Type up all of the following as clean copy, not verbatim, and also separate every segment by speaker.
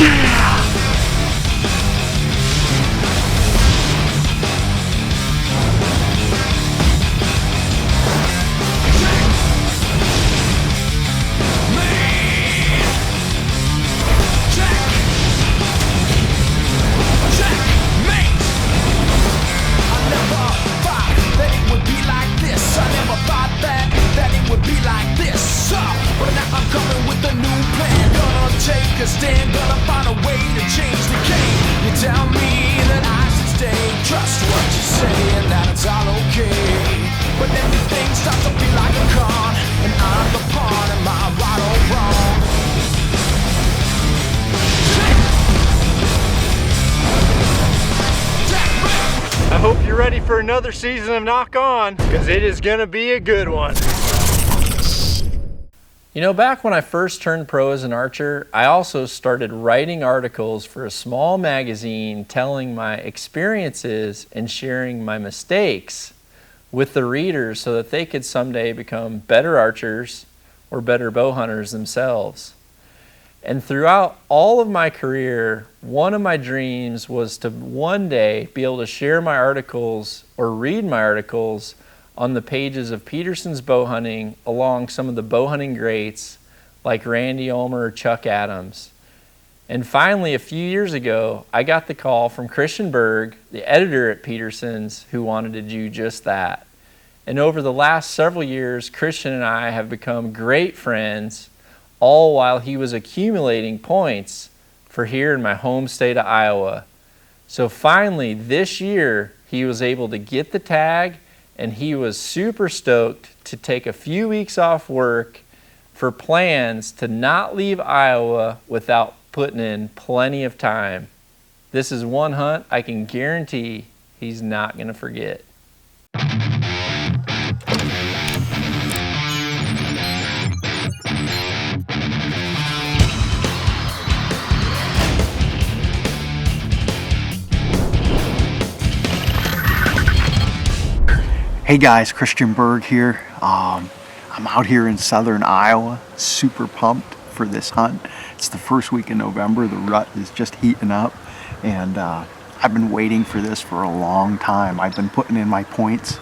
Speaker 1: I hope you're ready for another season of Nock On, because it is gonna be a good one.
Speaker 2: You know, back when I first turned pro as an archer, I also started writing articles for a small magazine telling my experiences and sharing my mistakes with the readers so that they could someday become better archers or better bow hunters themselves. And throughout all of my career, one of my dreams was to one day be able to share my articles or read my articles on the pages of Peterson's Bow Hunting along some of the bow hunting greats like Randy Ulmer or Chuck Adams. And finally, a few years ago, I got the call from Christian Berg, the editor at Peterson's, who wanted to do just that. And over the last several years, Christian and I have become great friends, all while he was accumulating points for here in my home state of Iowa. So finally, this year, he was able to get the tag, and he was super stoked to take a few weeks off work for plans to not leave Iowa without putting in plenty of time. This is one hunt I can guarantee he's not going to forget.
Speaker 3: Hey guys, Christian Berg here. I'm out here in southern Iowa, super pumped for this hunt. It's the first week in November. The rut is just heating up, and I've been waiting for this for a long time. I've been putting in my points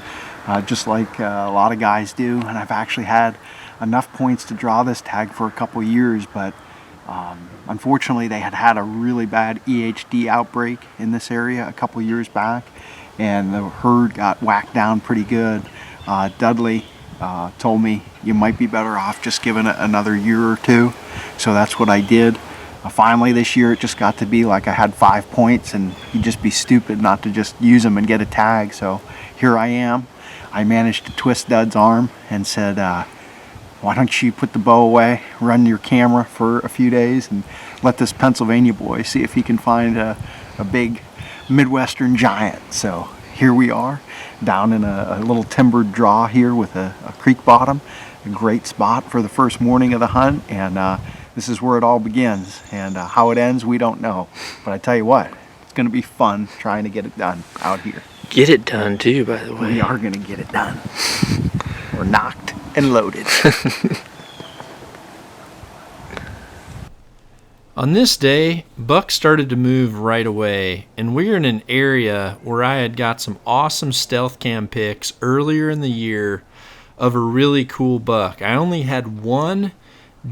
Speaker 3: just like a lot of guys do, and I've actually had enough points to draw this tag for a couple years, but unfortunately they had a really bad EHD outbreak in this area a couple years back, and the herd got whacked down pretty good. Dudley told me you might be better off just giving it another year or two, so that's what I did. Finally this year it just got to be like I had 5 points, and you'd just be stupid not to just use them and get a tag, so here I am. I managed to twist Dud's arm and said, why don't you put the bow away, run your camera for a few days, and let this Pennsylvania boy see if he can find a big Midwestern giant. So here we are down in a little timbered draw here with a creek bottom, a great spot for the first morning of the hunt, and this is where it all begins, and how it ends we don't know, but I tell you what, it's going to be fun trying to get it done out here.
Speaker 2: Get it done too, by the way.
Speaker 3: We are going to get it done. We're knocked and loaded.
Speaker 2: On this day, buck started to move right away, and we're in an area where I had got some awesome stealth cam pics earlier in the year of a really cool buck. I only had one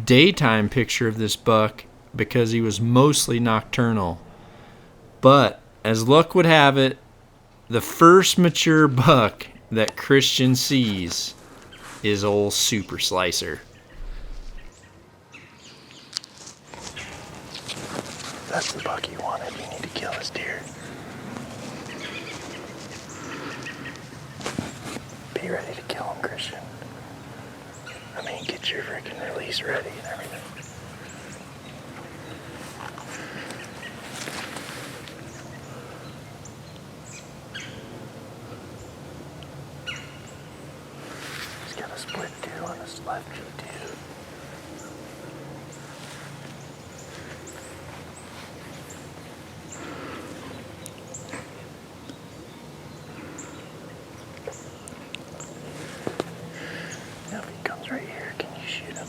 Speaker 2: daytime picture of this buck because he was mostly nocturnal. But as luck would have it, the first mature buck that Christian sees is old Super Slicer.
Speaker 3: That's the buck you wanted. You need to kill this deer. Be ready to kill him, Christian. I mean, get your freaking release ready and everything. He's got a split tail on his left cheek too. Now if he comes right here, can you shoot him?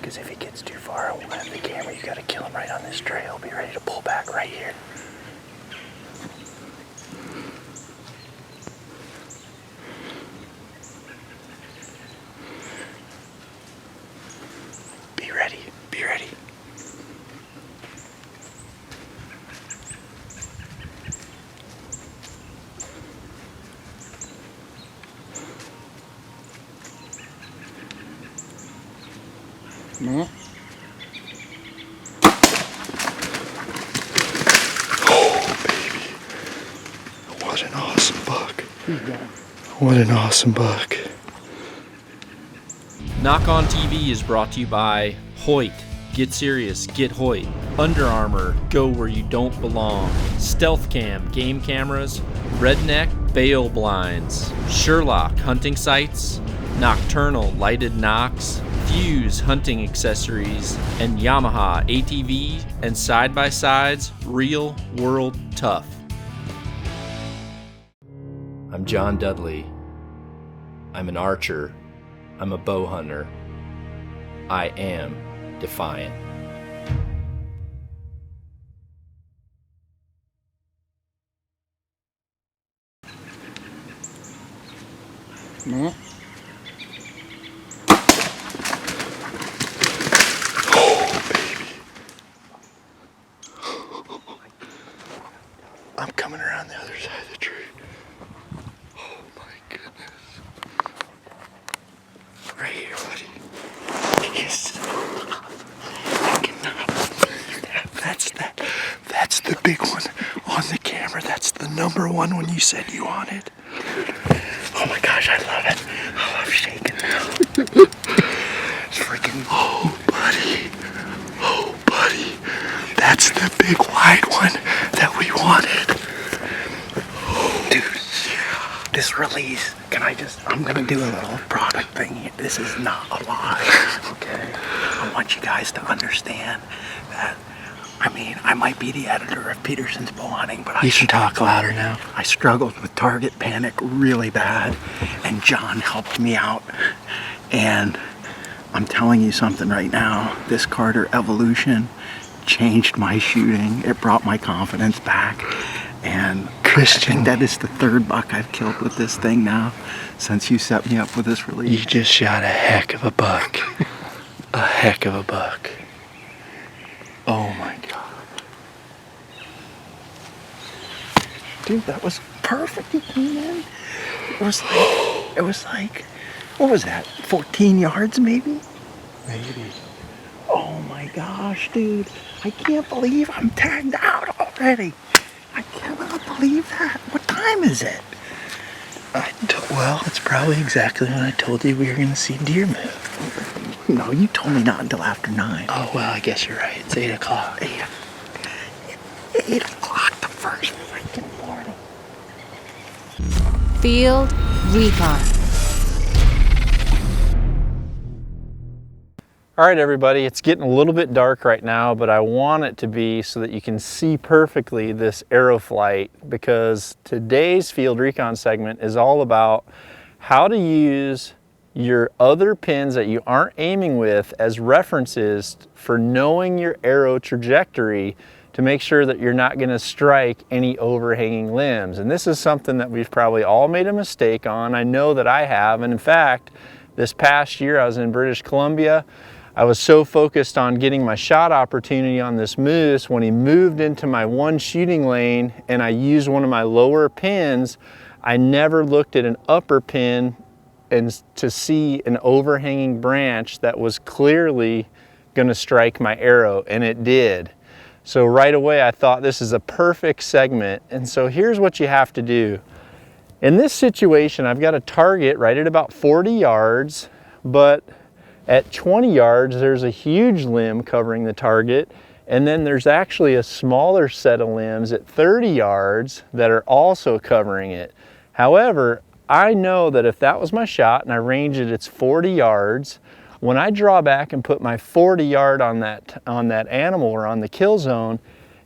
Speaker 4: Because if he gets too far, I won't have the camera. You gotta kill him right on this trail. Be ready to pull back right here. Be ready. Be ready.
Speaker 3: No.
Speaker 4: Oh, baby. What an awesome buck. What an awesome buck.
Speaker 2: Nock on TV is brought to you by Hoyt. Get serious, get Hoyt. Under Armour, go where you don't belong. Stealth Cam, game cameras. Redneck, bail blinds. Sherlock, hunting sights. Nocturnal, lighted Nocks. Fuse, hunting accessories. And Yamaha, ATV and side-by-sides, real world tough. I'm John Dudley. I'm an archer. I'm a bow hunter. I am defiant.
Speaker 3: No.
Speaker 4: I'm coming around the other side of the tree. Oh my goodness. Right here, buddy. Yes. I cannot believe that. That's the big one on the camera. That's the number one when you said you wanted. Oh my gosh, I love it. Oh, I'm shaking now. It's freaking. Oh, buddy. Oh, buddy. That's the big wide one that we wanted. Dude, this release, I'm gonna do a little product thing here. This is not a lie, okay? I want you guys to understand that, I might be the editor of Peterson's Bow Hunting, but you should talk louder now. I struggled with target panic really bad, and John helped me out. And I'm telling you something right now, this Carter Evolution changed my shooting. It brought my confidence back. And Christian, I think that is the third buck I've killed with this thing now since you set me up with this release. You just shot a heck of a buck. A heck of a buck. Oh my God. Dude, that was perfect. He came in. It was like, what was that? 14 yards maybe? Maybe. Oh my gosh, dude. I can't believe I'm tagged out already. I cannot believe that. What time is it? Well, it's probably exactly when I told you we were going to see deer move. No, you told me not until after 9. Oh, well, I guess you're right. It's 8 o'clock. 8 o'clock the first freaking morning.
Speaker 5: Field Recon.
Speaker 2: All right, everybody, it's getting a little bit dark right now, but I want it to be so that you can see perfectly this arrow flight, because today's Field Recon segment is all about how to use your other pins that you aren't aiming with as references for knowing your arrow trajectory to make sure that you're not going to strike any overhanging limbs. And this is something that we've probably all made a mistake on. I know that I have, and in fact, this past year I was in British Columbia. I was so focused on getting my shot opportunity on this moose when he moved into my one shooting lane and I used one of my lower pins, I never looked at an upper pin and to see an overhanging branch that was clearly going to strike my arrow, and it did. So right away I thought this is a perfect segment, and so here's what you have to do. In this situation, I've got a target right at about 40 yards, but at 20 yards, there's a huge limb covering the target, and then there's actually a smaller set of limbs at 30 yards that are also covering it. However, I know that if that was my shot and I range it, it's 40 yards. When I draw back and put my 40 yard on that animal or on the kill zone,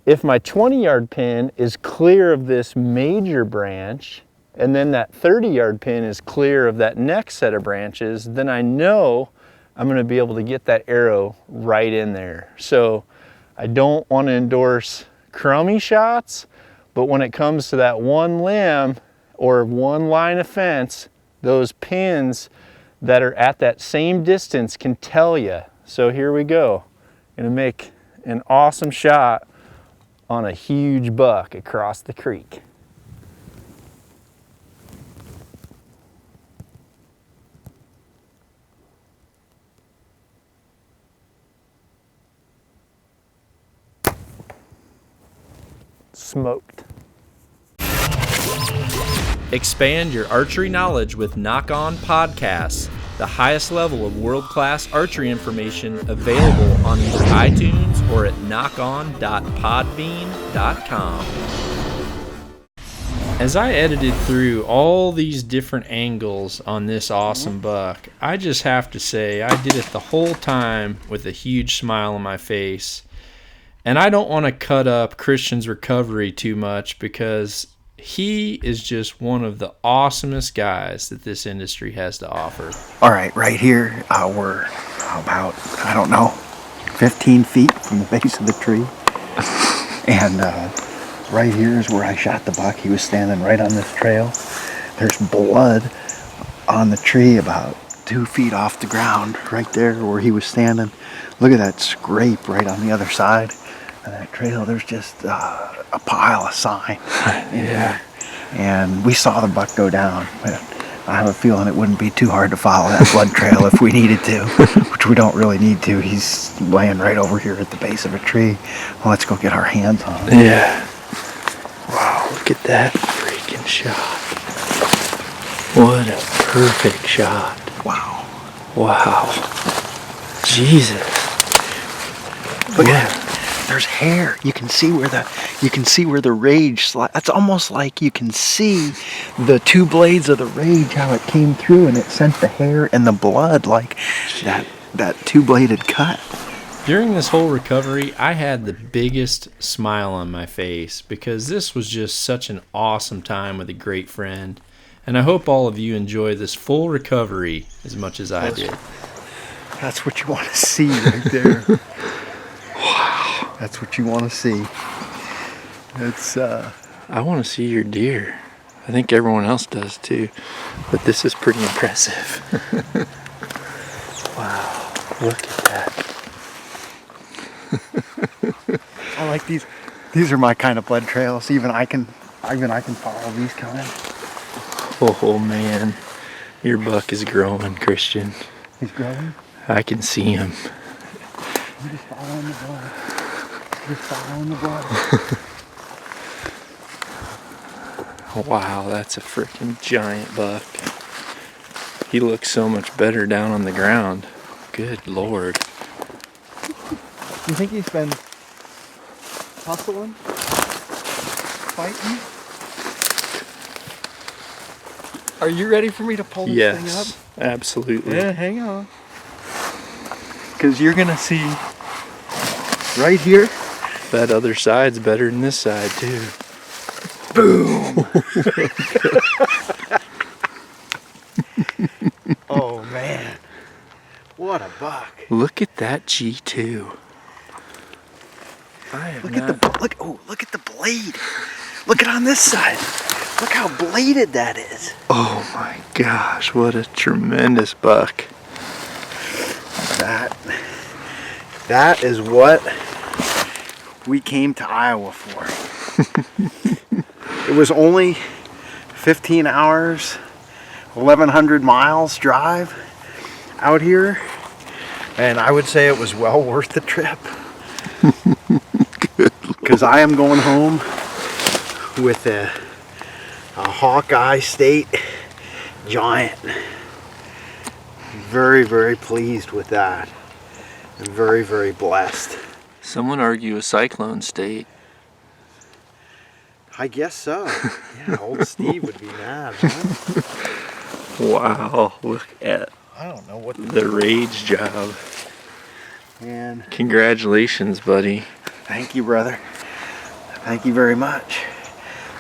Speaker 2: if my 20 yard pin is clear of this major branch, and then that 30 yard pin is clear of that next set of branches, then I know I'm gonna be able to get that arrow right in there. So I don't want to endorse crummy shots, but when it comes to that one limb or one line of fence, those pins that are at that same distance can tell you. So here we go. Gonna make an awesome shot on a huge buck across the creek. Smoked. Expand your archery knowledge with Nock On Podcasts, the highest level of world-class archery information available on either iTunes or at knockon.podbean.com. As I edited through all these different angles on this awesome buck, I just have to say I did it the whole time with a huge smile on my face. And I don't want to cut up Christian's recovery too much because he is just one of the awesomest guys that this industry has to offer.
Speaker 3: All right, right here, we're about, I don't know, 15 feet from the base of the tree. And right here is where I shot the buck. He was standing right on this trail. There's blood on the tree about 2 feet off the ground, right there where he was standing. Look at that scrape right on the other side of that trail. There's just a pile of sign in there. And we saw the buck go down. But I have a feeling it wouldn't be too hard to follow that blood trail if we needed to, which we don't really need to. He's laying right over here at the base of a tree. Well, let's go get our hands on him.
Speaker 2: Yeah. Wow, look at that freaking shot. What a perfect shot.
Speaker 3: Wow.
Speaker 2: Wow. Jesus.
Speaker 3: Look at that. There's hair. You can see where the rage slides. That's almost like you can see the two blades of the rage, how it came through and it sent the hair and the blood like that two-bladed cut.
Speaker 2: During this whole recovery, I had the biggest smile on my face because this was just such an awesome time with a great friend. And I hope all of you enjoy this full recovery as much as I did.
Speaker 3: That's what you want to see right there. Wow. That's what you want to see. It's
Speaker 2: I want to see your deer. I think everyone else does too. But this is pretty impressive. Wow. Look at that.
Speaker 3: I like these. These are my kind of blood trails. Even I can follow these kind.
Speaker 2: Oh man. Your buck is growing, Christian.
Speaker 3: He's growing?
Speaker 2: I can see him.
Speaker 3: I'm just following the blood. Just following the blood.
Speaker 2: Wow, that's a freaking giant buck. He looks so much better down on the ground. Good Lord.
Speaker 3: You think he's been hustling? Fighting? Are you ready for me to pull this thing up?
Speaker 2: Yes, absolutely.
Speaker 3: Yeah, hang on. Because you're going to see right here.
Speaker 2: That other side's better than this side too.
Speaker 3: Boom! Oh man. What a buck.
Speaker 2: Look at that G2.
Speaker 3: Look at the blade. Look at on this side. Look how bladed that is.
Speaker 2: Oh my gosh, what a tremendous buck.
Speaker 3: That is what we came to Iowa for. It was only 15 hours, 1,100 miles drive out here, and I would say it was well worth the trip. Because I am going home with a Hawkeye State Giant. Very, very pleased with that. I'm very, very blessed.
Speaker 2: Some would argue a Cyclone State.
Speaker 3: I guess so. Yeah, old Steve would be mad, huh?
Speaker 2: Wow, look at
Speaker 3: I don't know what
Speaker 2: the rage job.
Speaker 3: Man,
Speaker 2: Congratulations, buddy.
Speaker 3: thank you, brother. Thank you very much.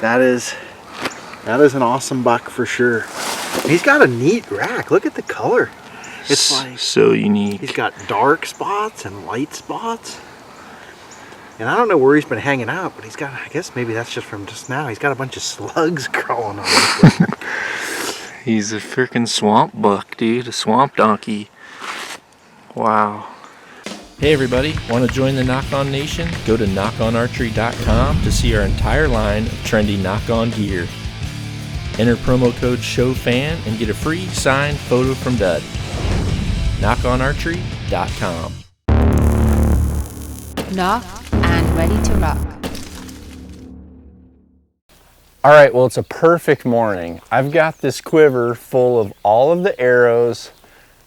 Speaker 3: That is an awesome buck for sure. He's got a neat rack. Look at the color.
Speaker 4: It's like
Speaker 2: so unique.
Speaker 4: he's got dark spots and light spots. And I don't know where he's been hanging out, but he's got, I guess maybe that's just from just now. He's got a bunch of slugs crawling on him.
Speaker 2: He's a freaking swamp buck, dude. A swamp donkey. Wow. Hey everybody, want to join the Nock On Nation? Go to knockonarchery.com to see our entire line of trendy Nock On gear. Enter promo code SHOWFAN and get a free signed photo from Dud. knockonarchery.com.
Speaker 5: Nock and ready to rock.
Speaker 2: All right, well, it's a perfect morning. I've got this quiver full of all of the arrows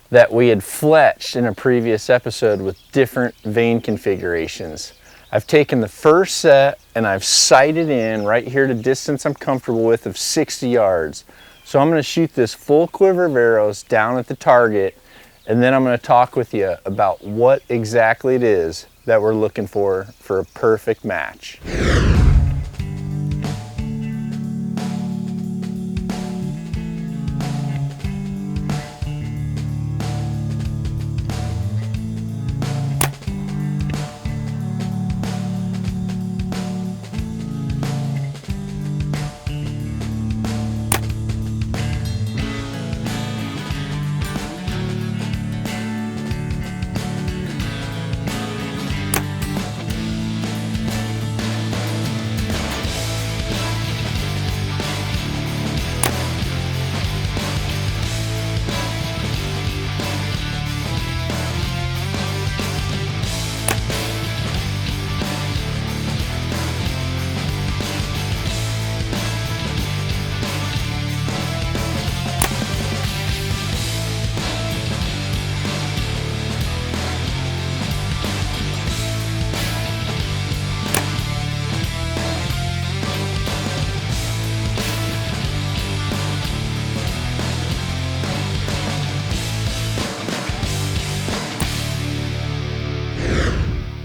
Speaker 2: that we had fletched in a previous episode with different vein configurations. I've taken the first set and I've sighted in right here to distance I'm comfortable with of 60 yards. So I'm gonna shoot this full quiver of arrows down at the target, and then I'm gonna talk with you about what exactly it is that we're looking for a perfect match.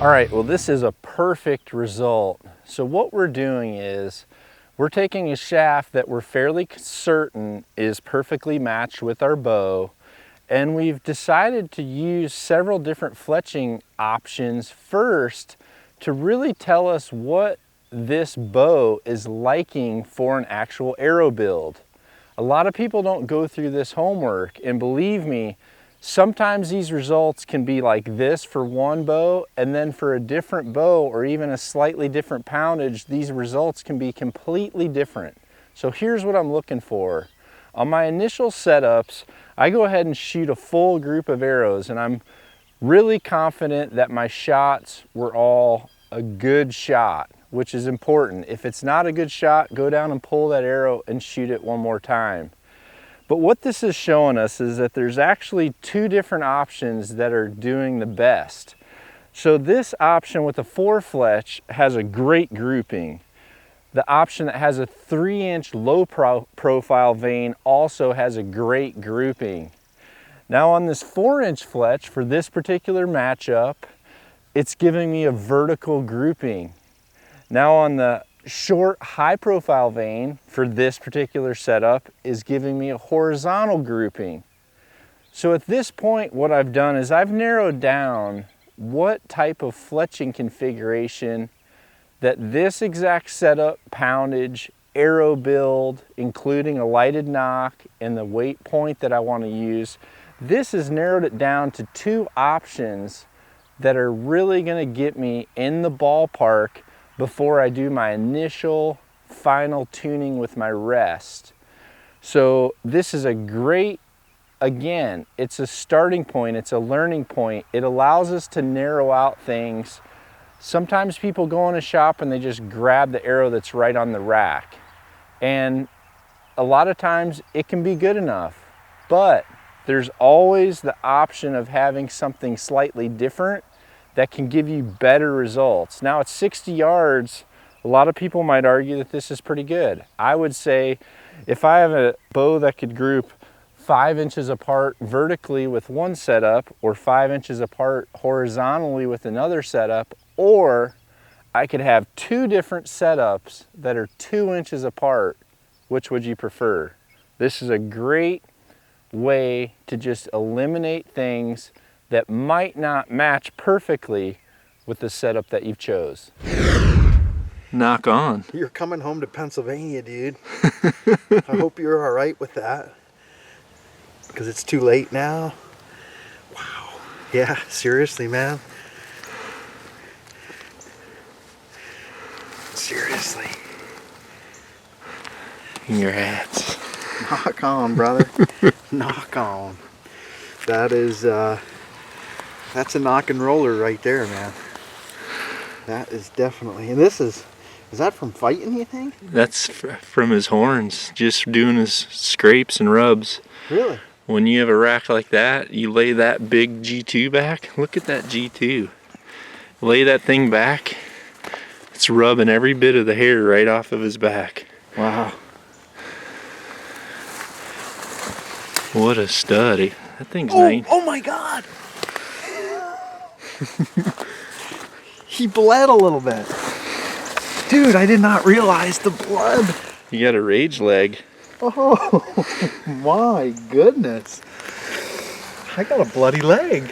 Speaker 2: All right, well, this is a perfect result. So what we're doing is we're taking a shaft that we're fairly certain is perfectly matched with our bow, and we've decided to use several different fletching options first to really tell us what this bow is liking for an actual arrow build. A lot of people don't go through this homework, and believe me, sometimes these results can be like this for one bow, and then for a different bow or even a slightly different poundage, these results can be completely different. So here's what I'm looking for. On my initial setups, I go ahead and shoot a full group of arrows, and I'm really confident that my shots were all a good shot, which is important. If it's not a good shot, go down and pull that arrow and shoot it one more time. But what this is showing us is that there's actually two different options that are doing the best. So this option with a 4-fletch has a great grouping. The option that has a 3-inch low profile vein also has a great grouping. Now on this 4-inch fletch for this particular matchup, it's giving me a vertical grouping. Now on the short high profile vein for this particular setup is giving me a horizontal grouping. So at this point, what I've done is I've narrowed down what type of fletching configuration that this exact setup, poundage, arrow build, including a lighted nock and the weight point that I want to use, this has narrowed it down to two options that are really going to get me in the ballpark before I do my initial final tuning with my rest. So this is a great, again, it's a starting point, it's a learning point. It allows us to narrow out things. Sometimes people go in a shop and they just grab the arrow that's right on the rack. And a lot of times it can be good enough, but there's always the option of having something slightly different that can give you better results. Now at 60 yards, a lot of people might argue that this is pretty good. I would say if I have a bow that could group 5 inches apart vertically with one setup, or 5 inches apart horizontally with another setup, or I could have two different setups that are 2 inches apart, which would you prefer? This is a great way to just eliminate things that might not match perfectly with the setup that you've chose. Nock on.
Speaker 3: You're coming home to Pennsylvania, dude. I hope you're all right with that. Because it's too late now. Wow. Yeah, seriously, man. Seriously.
Speaker 2: Congrats.
Speaker 3: Nock on, brother. Nock on. That is, that's a knock and roller right there, man. That is definitely, and this is that from fighting, you think?
Speaker 2: That's from his horns, just doing his scrapes and rubs.
Speaker 3: Really?
Speaker 2: When you have a rack like that, you lay that big G2 back. Look at that G2. Lay that thing back. It's rubbing every bit of the hair right off of his back.
Speaker 3: Wow.
Speaker 2: What a stud. That thing's nice.
Speaker 3: Oh my God. He bled a little bit. Dude, I did not realize the blood.
Speaker 2: You got a rage leg.
Speaker 3: Oh my goodness. I got a bloody leg.